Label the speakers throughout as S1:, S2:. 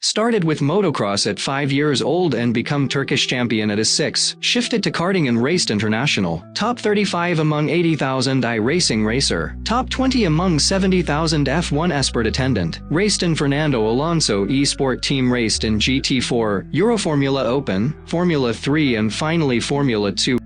S1: Started with motocross at 5 years old and become Turkish champion at his 6, shifted to karting and raced international. Top 35 among 80,000 iRacing racer. Top 20 among 70,000 F1 Esport attendant. Raced in Fernando Alonso E-Sport team, raced in GT4, EuroFormula Open, Formula 3 and finally Formula 2.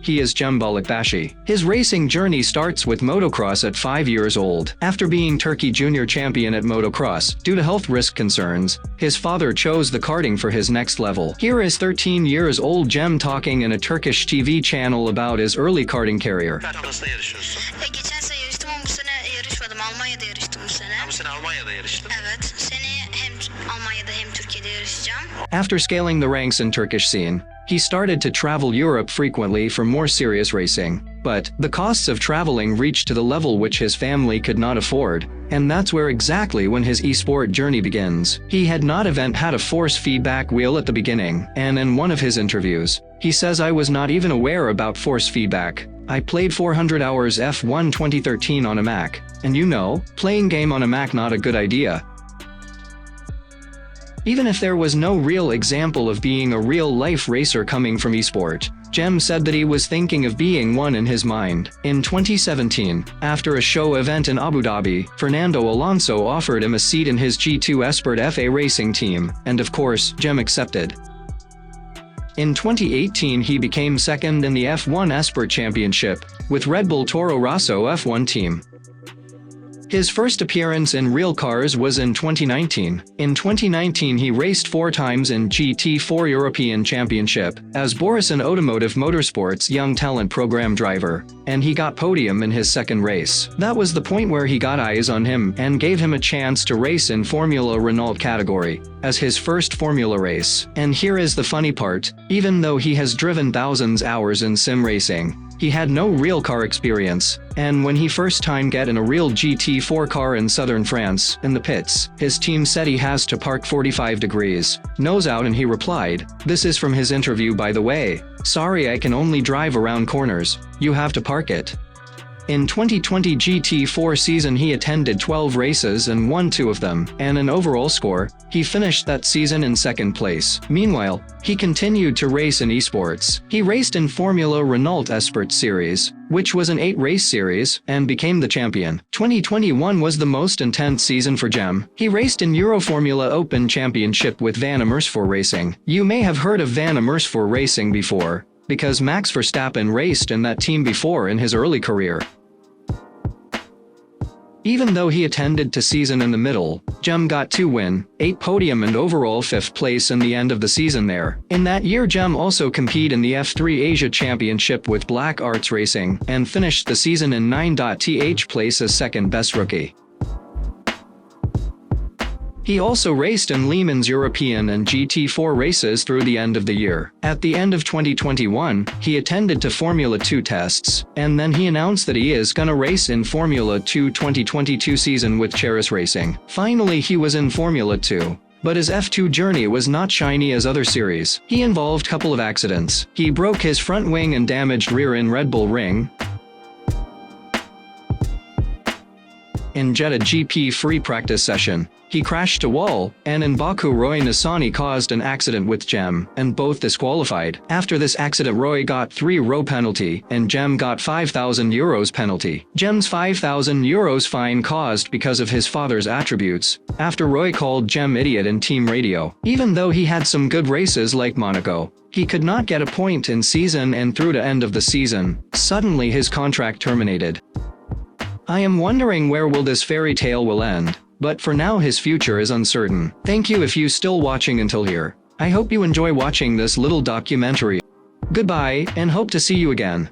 S1: He is Cem Bölükbaşı. His racing journey starts with motocross at 5 years old. After being Turkey junior champion at motocross, due to health risk concerns, his father chose the karting for his next level. Here is 13 years old Cem talking in a Turkish TV channel about his early karting career.
S2: Geçen sene yarıştım ama bu sene yarışmadım. Almanya'da yarıştım bu sene.
S3: Bu sene Almanya'da yarıştın.
S2: Evet. Seneye hem Almanya'da hem Türkiye'de yarışacağım.
S1: After scaling the ranks in Turkish scene, he started to travel Europe frequently for more serious racing. But the costs of traveling reached to the level which his family could not afford, and that's where exactly when his e-sport journey begins. He had not even had a force feedback wheel at the beginning, and in one of his interviews, he says, "I was not even aware about force feedback. I played 400 hours F1 2013 on a Mac, and you know, playing game on a Mac not a good idea." Even if there was no real example of being a real-life racer coming from eSport, Cem said that he was thinking of being one in his mind. In 2017, after a show event in Abu Dhabi, Fernando Alonso offered him a seat in his G2 Esport FA racing team, and of course, Cem accepted. In 2018 he became second in the F1 Esport Championship, with RedBull Toro Rosso F1 team. His first appearance in real cars was in 2019. In 2019 he raced 4 times in GT4 European Championship, as Borusan Otomotive Motorsport's Young Talent Program driver, and he got podium in his second race. That was the point where he got eyes on him and gave him a chance to race in Formula Renault category, as his first Formula race. And here is the funny part, even though he has driven thousands hours in sim racing, he had no real car experience, and when he first time get in a real GT4 car in southern France, in the pits, his team said he has to park 45 degrees, nose out, and he replied, "This is from his interview by the way, sorry I can only drive around corners, you have to park it." In 2020 GT4 season he attended 12 races and won 2 of them, and an overall score, he finished that season in second place. Meanwhile, he continued to race in esports. He raced in Formula Renault Esport Series, which was an 8-race series, and became the champion. 2021 was the most intense season for Cem. He raced in EuroFormula Open Championship with Van Amersfoor Racing. You may have heard of Van Amersfoor Racing before, because Max Verstappen raced in that team before in his early career. Even though he attended to season in the middle, Cem got 2 win, 8 podium and overall 5th place in the end of the season there. In that year Cem also competed in the F3 Asia Championship with Black Arts Racing, and finished the season in 9th place as second best rookie. He also raced in Le Mans European and GT4 races through the end of the year. At the end of 2021, he attended to Formula 2 tests, and then he announced that he is gonna race in Formula 2 2022 season with Charouz Racing. Finally he was in Formula 2. But his F2 journey was not shiny as other series. He involved couple of accidents. He broke his front wing and damaged rear in Red Bull Ring. In Jeddah GP free practice session, he crashed a wall, and in Baku Roy Nissany caused an accident with Cem, and both disqualified. After this accident Roy got 3 row penalty, and Cem got €5,000 penalty. Cem's €5,000 fine caused because of his father's attributes, after Roy called Cem idiot in team radio. Even though he had some good races like Monaco, he could not get a point in season, and through the end of the season, suddenly his contract terminated. I am wondering where will this fairy tale will end, but for now his future is uncertain. Thank you if you still watching until here. I hope you enjoy watching this little documentary. Goodbye, and hope to see you again.